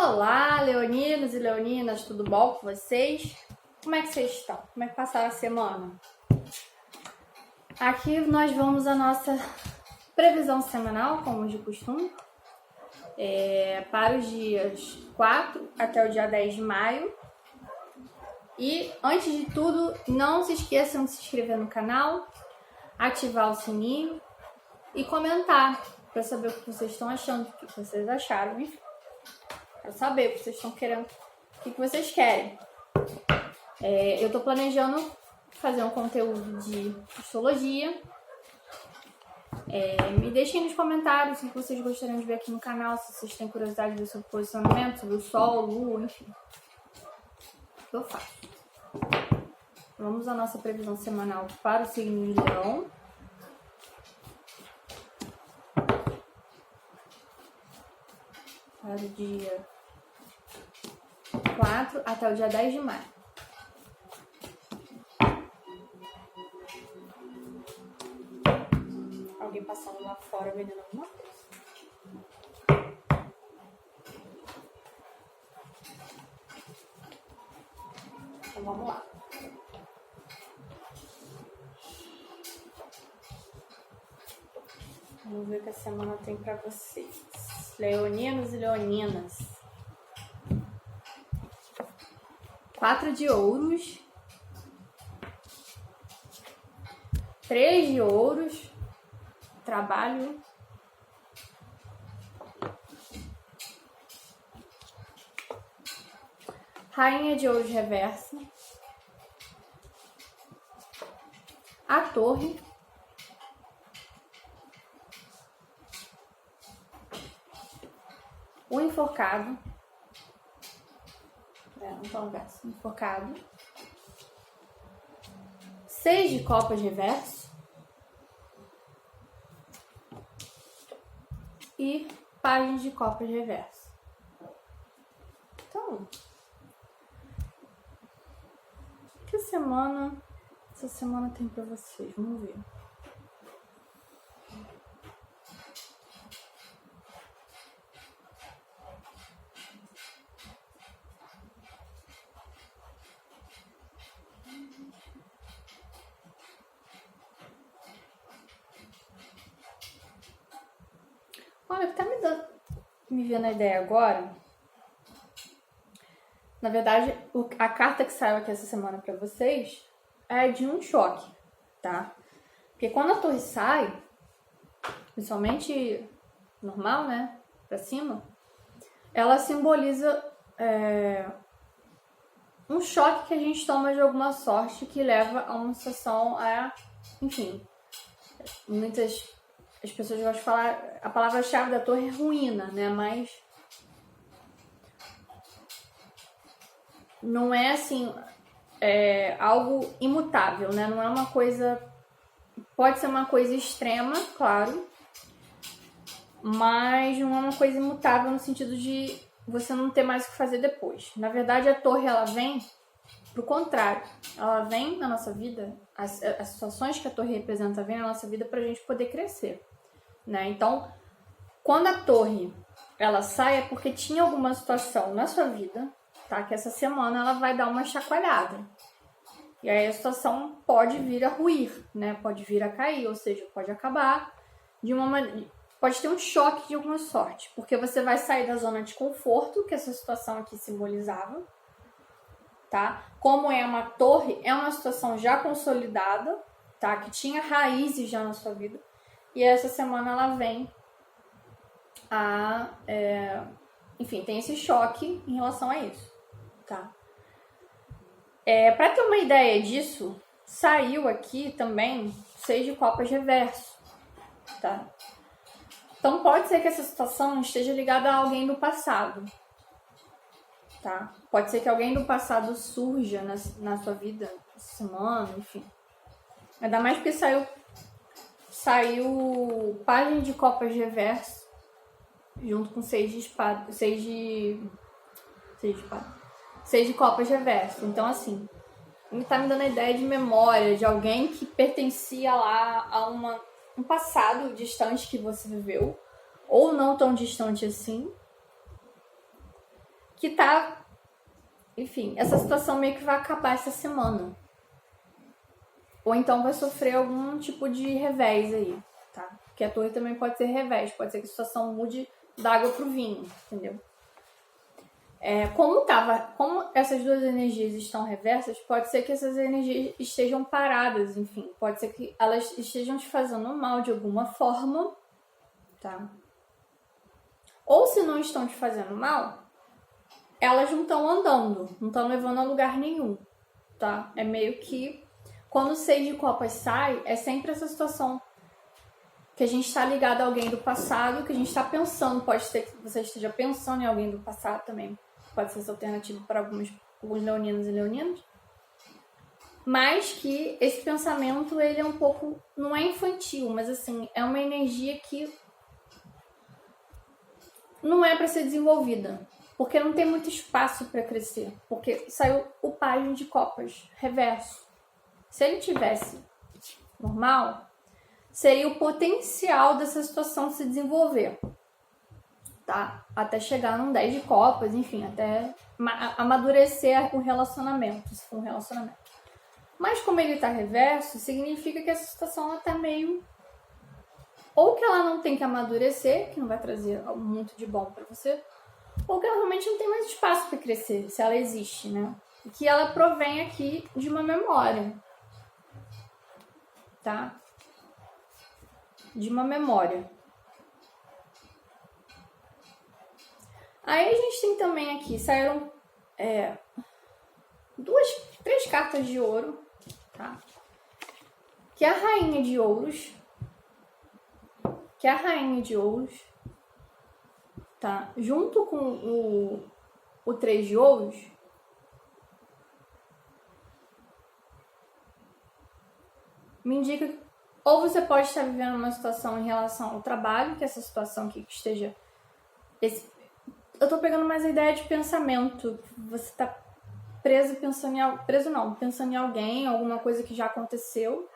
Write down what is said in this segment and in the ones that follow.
Olá, leoninos e leoninas, tudo bom com vocês? Como é que vocês estão? Como é que passaram a semana? Aqui nós vamos à nossa previsão semanal, como de costume, para os dias 4 até o dia 10 de maio. E, antes de tudo, não se esqueçam de se inscrever no canal, ativar o sininho e comentar para saber o que vocês estão achando, o que vocês acharam, enfim. Quero saber o que vocês estão querendo, o que vocês querem. Eu tô planejando fazer um conteúdo de astrologia. Me deixem nos comentários o que vocês gostariam de ver aqui no canal, se vocês têm curiosidade de ver sobre posicionamento, sobre o Sol, Lua, enfim. Eu faço. Vamos à nossa previsão semanal para o signo de Leão. Para o dia 4 até o dia 10 de maio. Alguém passando lá fora vendendo alguma coisa. Então vamos lá. Vamos ver o que a semana tem pra vocês. Leoninos e leoninas. 4 de ouros. 3 de ouros. Trabalho. Rainha de ouros reversa. A torre. O enforcado. Então, verso. Enforcado. 6 de copas reverso. E página de copas reverso. Então, o que essa semana tem pra vocês? Vamos ver. Olha, o que tá me vendo a ideia agora, na verdade, a carta que saiu aqui essa semana pra vocês é de um choque, tá? Porque quando a torre sai, principalmente normal, né, pra cima, ela simboliza um choque que a gente toma de alguma sorte que leva a uma situação enfim, as pessoas gostam de falar, a palavra-chave da torre é ruína, né? Mas não é assim, algo imutável, né? Não é uma coisa, pode ser uma coisa extrema, claro, mas não é uma coisa imutável no sentido de você não ter mais o que fazer depois. Na verdade, a torre, ela vem pro contrário. Ela vem na nossa vida, as situações que a torre representa vêm na nossa vida pra gente poder crescer, né? Então, quando a torre, ela sai, é porque tinha alguma situação na sua vida, tá? Que essa semana ela vai dar uma chacoalhada. E aí a situação pode vir a ruir, né? Pode vir a cair, ou seja, pode acabar de uma maneira... Pode ter um choque de alguma sorte, porque você vai sair da zona de conforto que essa situação aqui simbolizava, tá? Como é uma torre, é uma situação já consolidada, tá? Que tinha raízes já na sua vida. E essa semana ela vem enfim, tem esse choque em relação a isso, tá? Pra ter uma ideia disso, saiu aqui também 6 de copas reverso, tá? Então pode ser que essa situação esteja ligada a alguém do passado, tá? Pode ser que alguém do passado surja na sua vida essa semana, enfim. Ainda mais porque saiu página de copas reverso junto com 6 de espada, 6 de copas reverso. Então, assim, ele tá me dando a ideia de memória de alguém que pertencia lá a um passado distante que você viveu, ou não tão distante assim, que tá... Enfim, essa situação meio que vai acabar essa semana. Ou então vai sofrer algum tipo de revés aí, tá? Porque a torre também pode ser revés, pode ser que a situação mude da água pro vinho, entendeu? Como essas duas energias estão reversas, pode ser que essas energias estejam paradas, enfim. Pode ser que elas estejam te fazendo mal de alguma forma, tá? Ou se não estão te fazendo mal, elas não estão andando, não estão levando a lugar nenhum, tá? É meio que... Quando o 6 de copas sai, é sempre essa situação que a gente está ligado a alguém do passado, que a gente está pensando, pode ser que você esteja pensando em alguém do passado também, pode ser essa alternativa para alguns leoninos e leoninas, mas que esse pensamento, ele é um pouco, não é infantil, mas assim, é uma energia que não é para ser desenvolvida, porque não tem muito espaço para crescer, porque saiu o pajem de copas, reverso. Se ele tivesse normal, seria o potencial dessa situação se desenvolver, tá? Até chegar num 10 de copas, enfim, até amadurecer o relacionamento, se for um relacionamento. Mas como ele tá reverso, significa que essa situação ela tá meio... Ou que ela não tem que amadurecer, que não vai trazer muito de bom pra você, ou que ela realmente não tem mais espaço para crescer, se ela existe, né? E que ela provém aqui de uma memória, tá? De uma memória. Aí a gente tem também aqui, saíram 3 cartas de ouro, tá? Que é a rainha de ouros. Tá? Junto com o 3 de ouros, me indica que ou você pode estar vivendo uma situação em relação ao trabalho, que essa situação aqui que esteja... Eu tô pegando mais a ideia de pensamento. Você tá pensando em alguém, alguma coisa que já aconteceu,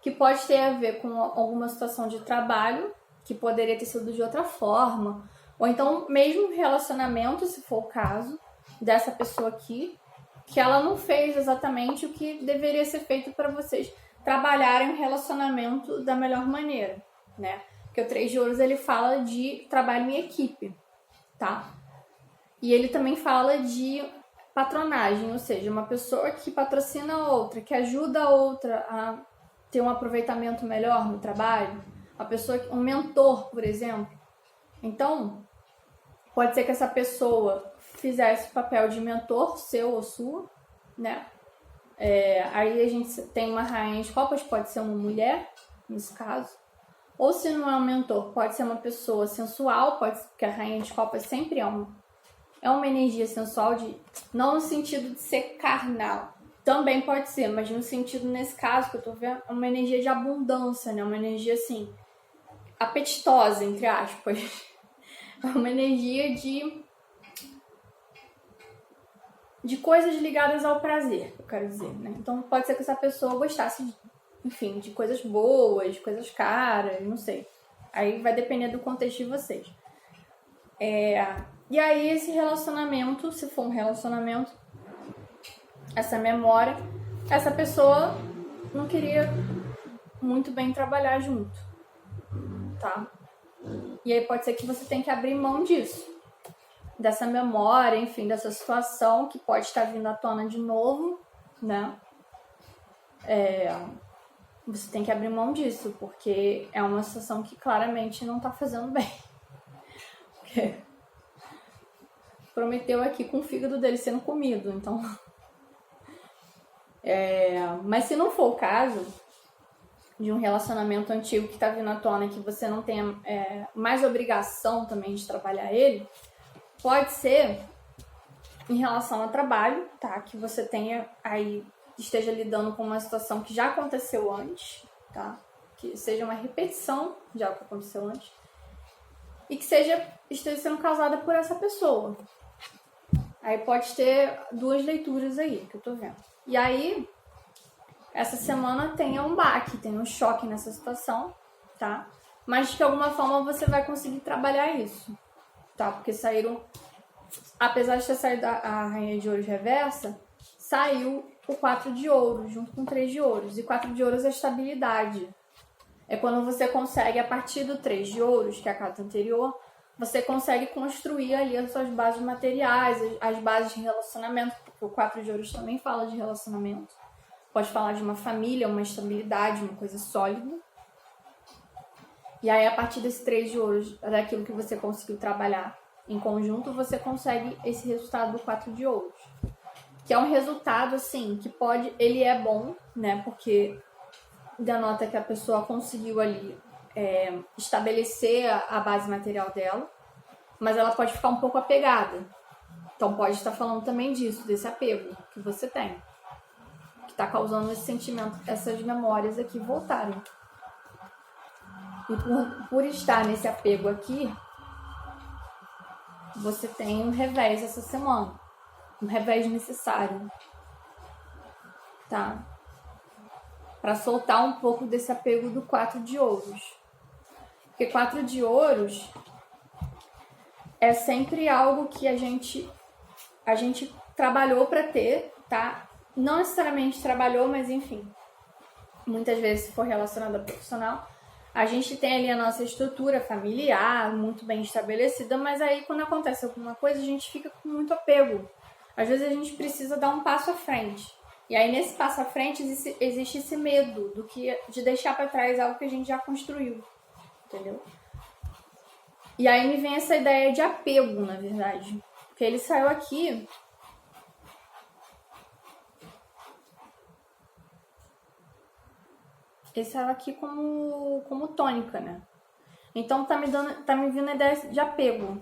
que pode ter a ver com alguma situação de trabalho, que poderia ter sido de outra forma, ou então mesmo relacionamento, se for o caso, dessa pessoa aqui, que ela não fez exatamente o que deveria ser feito para vocês trabalharem o relacionamento da melhor maneira, né? Porque o 3 de ouros, ele fala de trabalho em equipe, tá? E ele também fala de patronagem, ou seja, uma pessoa que patrocina a outra, que ajuda a outra a ter um aproveitamento melhor no trabalho, um mentor, por exemplo. Então, pode ser que essa pessoa fizesse o papel de mentor seu ou sua, né? Aí a gente tem uma rainha de copas, pode ser uma mulher, nesse caso. Ou se não é um mentor, pode ser uma pessoa sensual, porque a rainha de copas sempre é uma energia sensual, não no sentido de ser carnal. Também pode ser, mas no sentido, nesse caso que eu tô vendo, é uma energia de abundância, né? Uma energia, assim, apetitosa, entre aspas. É uma energia de coisas ligadas ao prazer, eu quero dizer, né? Então pode ser que essa pessoa gostasse, enfim, de coisas boas, de coisas caras, não sei. Aí vai depender do contexto de vocês. E aí esse relacionamento, se for um relacionamento, essa memória, essa pessoa não queria muito bem trabalhar junto, tá? E aí pode ser que você tenha que abrir mão disso, dessa memória, enfim, dessa situação que pode estar vindo à tona de novo, né? Você tem que abrir mão disso, porque é uma situação que claramente não tá fazendo bem. Porque prometeu aqui com o fígado dele sendo comido, então... Mas se não for o caso de um relacionamento antigo que tá vindo à tona, que você não tenha mais obrigação também de trabalhar ele, pode ser em relação ao trabalho, tá? Que você esteja lidando com uma situação que já aconteceu antes, tá? Que seja uma repetição de algo que aconteceu antes e que esteja sendo causada por essa pessoa. Aí pode ter 2 leituras aí, que eu tô vendo. E aí, essa semana tem um baque, tem um choque nessa situação, tá? Mas de alguma forma você vai conseguir trabalhar isso, tá? Porque saíram apesar de ter saído a Rainha de Ouros reversa, saiu o 4 de Ouros, junto com o 3 de Ouros. E 4 de Ouros é estabilidade. É quando você consegue, a partir do 3 de Ouros, que é a carta anterior, você consegue construir ali as suas bases materiais, as bases de relacionamento, porque o 4 de Ouros também fala de relacionamento. Pode falar de uma família, uma estabilidade, uma coisa sólida. E aí, a partir desse 3 de Ouros, daquilo que você conseguiu trabalhar em conjunto, você consegue esse resultado do 4 de Ouros. Que é um resultado, assim, que pode... Ele é bom, né? Porque denota que a pessoa conseguiu ali estabelecer a base material dela, mas ela pode ficar um pouco apegada. Então, pode estar falando também disso, desse apego que você tem. Que está causando esse sentimento, essas memórias aqui voltarem. E por estar nesse apego aqui, você tem um revés essa semana. Um revés necessário. Tá? Para soltar um pouco desse apego do 4 de Ouros. Porque 4 de Ouros é sempre algo que a gente trabalhou para ter, tá? Não necessariamente trabalhou, mas enfim. Muitas vezes, se for relacionado a profissional, a gente tem ali a nossa estrutura familiar muito bem estabelecida, mas aí quando acontece alguma coisa, a gente fica com muito apego. Às vezes a gente precisa dar um passo à frente. E aí nesse passo à frente existe esse medo de deixar para trás algo que a gente já construiu. Entendeu? E aí me vem essa ideia de apego, na verdade. Porque ele saiu aqui... Ele saiu aqui como tônica, né? Então tá me vindo a ideia de apego.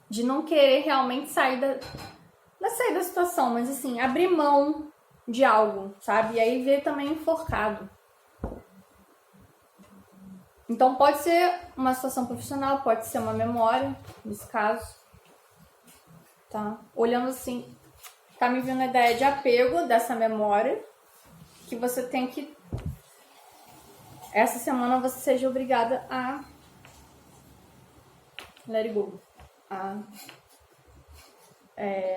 De não querer realmente sair da situação, mas assim, abrir mão de algo, sabe? E aí ver também enforcado. Então pode ser uma situação profissional, pode ser uma memória, nesse caso. Tá? Olhando assim, tá me vindo a ideia de apego dessa memória, que você tem que... Essa semana você seja obrigada a let it go. A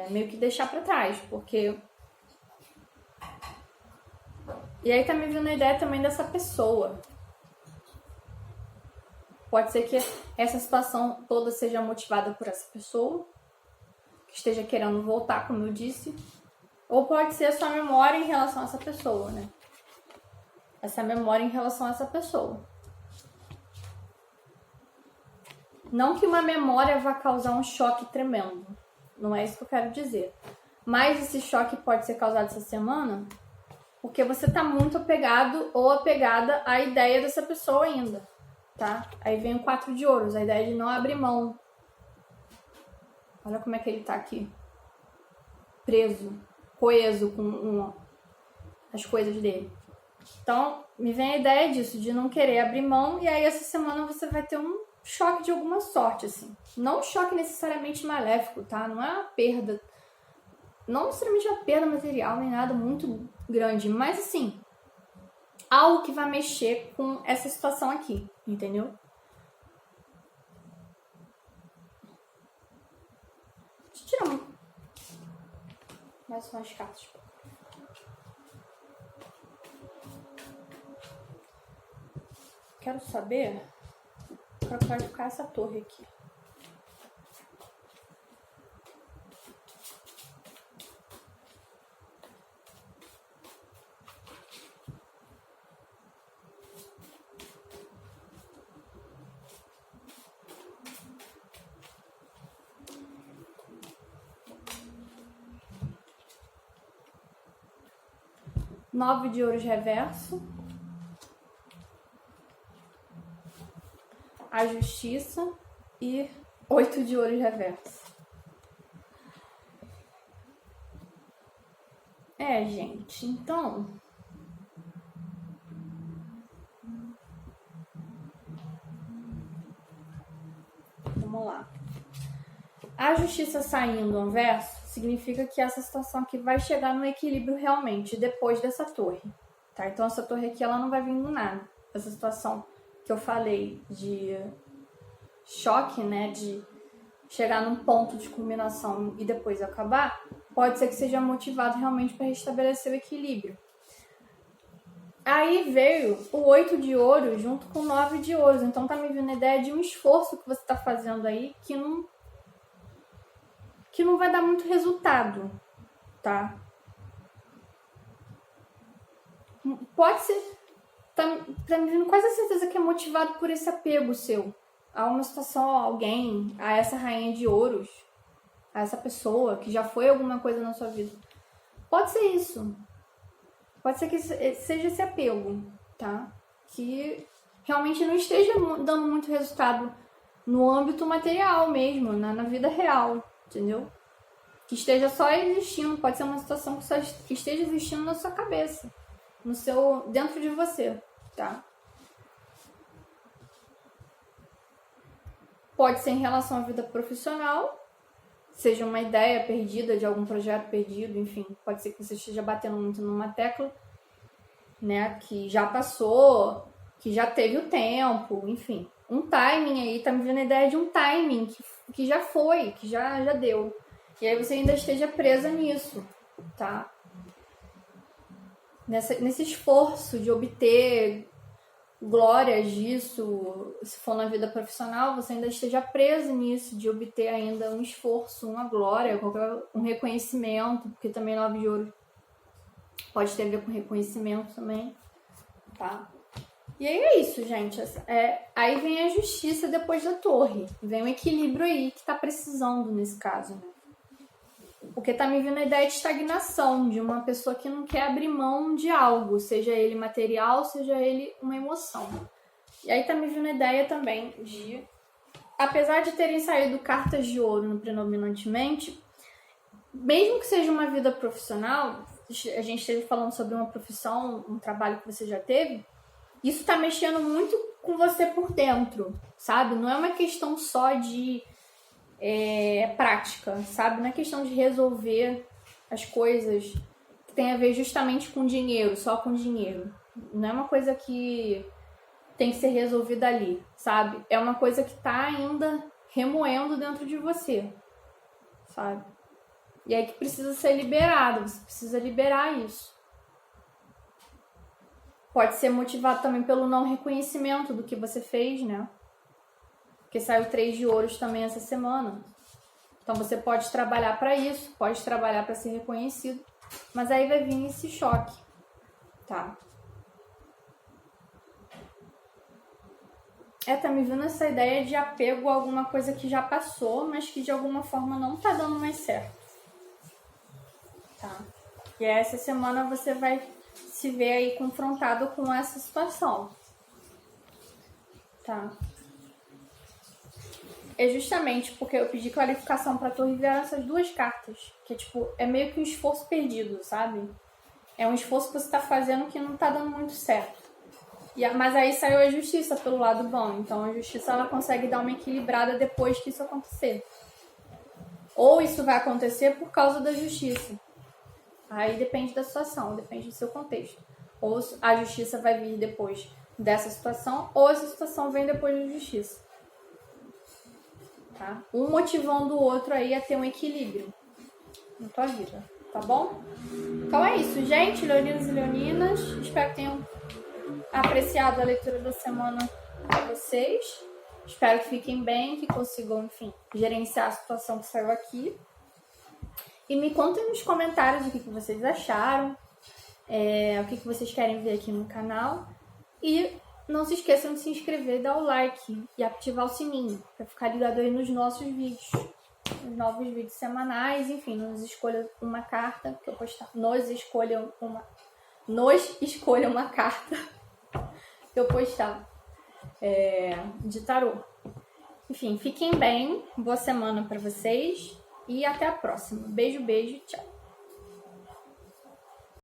meio que deixar pra trás, porque... E aí tá me vindo a ideia também dessa pessoa. Pode ser que essa situação toda seja motivada por essa pessoa, que esteja querendo voltar, como eu disse. Ou pode ser a sua memória em relação a essa pessoa, né? Essa memória em relação a essa pessoa. Não que uma memória vá causar um choque tremendo. Não é isso que eu quero dizer. Mas esse choque pode ser causado essa semana porque você tá muito apegado ou apegada à ideia dessa pessoa ainda, tá? Aí vem o 4 de Ouros, a ideia de não abrir mão. Olha como é que ele tá aqui. Preso, coeso com as coisas dele. Então, me vem a ideia disso, de não querer abrir mão, e aí essa semana você vai ter um choque de alguma sorte, assim. Não um choque necessariamente maléfico, tá? Não é uma perda, não necessariamente uma perda material, nem nada muito grande, mas assim, algo que vai mexer com essa situação aqui, entendeu? Deixa eu tirar mais umas cartas. Quero saber para que vai ficar essa torre aqui. Nove de Ouros reverso. A Justiça e 8 de Ouros reverso. Gente, então... Vamos lá. A Justiça saindo ao verso significa que essa situação aqui vai chegar no equilíbrio realmente depois dessa torre, tá? Então essa torre aqui, ela não vai vir do nada. Essa situação que eu falei de choque, né, de chegar num ponto de culminação e depois acabar, pode ser que seja motivado realmente para restabelecer o equilíbrio. Aí veio o 8 de ouro junto com o 9 de ouros. Então tá me vindo a ideia de um esforço que você tá fazendo aí que não vai dar muito resultado, tá? Pode ser, tá me vindo quase a certeza que é motivado por esse apego seu a uma situação, a alguém, a essa rainha de ouros, a essa pessoa que já foi alguma coisa na sua vida. Pode ser isso. Pode ser que seja esse apego, tá? Que realmente não esteja dando muito resultado no âmbito material mesmo, na vida real, entendeu? Que esteja só existindo, pode ser uma situação que esteja existindo na sua cabeça, dentro de você, tá? Pode ser em relação à vida profissional, seja uma ideia perdida de algum projeto perdido, enfim, pode ser que você esteja batendo muito numa tecla, né, que já passou, que já teve o tempo, enfim, um timing aí, tá me vindo a ideia de um timing que já foi, que já deu, e aí você ainda esteja presa nisso, tá? Nesse esforço de obter glórias disso, se for na vida profissional, você ainda esteja preso nisso, de obter ainda um esforço, uma glória, um reconhecimento, porque também 9 de ouro pode ter a ver com reconhecimento também, tá? E aí é isso, gente. Aí vem a justiça depois da torre, vem o equilíbrio aí que tá precisando nesse caso, né? Porque tá me vindo a ideia de estagnação, de uma pessoa que não quer abrir mão de algo, seja ele material, seja ele uma emoção. E aí tá me vindo a ideia também de, apesar de terem saído cartas de ouro no predominantemente, mesmo que seja uma vida profissional, a gente esteve falando sobre uma profissão, um trabalho que você já teve, isso tá mexendo muito com você por dentro, sabe? Não é uma questão só de prática, sabe? Não é questão de resolver as coisas que tem a ver justamente com dinheiro, só com dinheiro. Não é uma coisa que tem que ser resolvida ali, sabe? É uma coisa que tá ainda remoendo dentro de você, sabe? E aí que precisa ser liberado, você precisa liberar isso. Pode ser motivado também pelo não reconhecimento do que você fez, né? Porque saiu 3 de ouros também essa semana. Então você pode trabalhar para isso, pode trabalhar para ser reconhecido, mas aí vai vir esse choque, tá? Tá me vindo essa ideia de apego a alguma coisa que já passou, mas que de alguma forma não tá dando mais certo, tá? E essa semana você vai se ver aí confrontado com essa situação, tá? É justamente porque eu pedi clarificação pra torre e vieram essas duas cartas. Que é meio que um esforço perdido, sabe? É um esforço que você tá fazendo que não tá dando muito certo. Mas aí saiu a justiça pelo lado bom. Então a justiça ela consegue dar uma equilibrada depois que isso acontecer. Ou isso vai acontecer por causa da justiça. Aí depende da situação, depende do seu contexto. Ou a justiça vai vir depois dessa situação, ou essa situação vem depois da justiça. Tá? Um motivando o outro aí a ter um equilíbrio na tua vida, tá bom? Então é isso, gente, leoninos e leoninas. Espero que tenham apreciado a leitura da semana para vocês. Espero que fiquem bem, que consigam, enfim, gerenciar a situação que saiu aqui. E me contem nos comentários o que vocês acharam, o que vocês querem ver aqui no canal. E não se esqueçam de se inscrever, dar o like e ativar o sininho para ficar ligado aí nos nossos vídeos, nos novos vídeos semanais. Enfim, nos escolha uma carta que eu postar. Nos escolha uma carta que eu postar de tarô. Enfim, fiquem bem, boa semana para vocês e até a próxima. Beijo, beijo, tchau.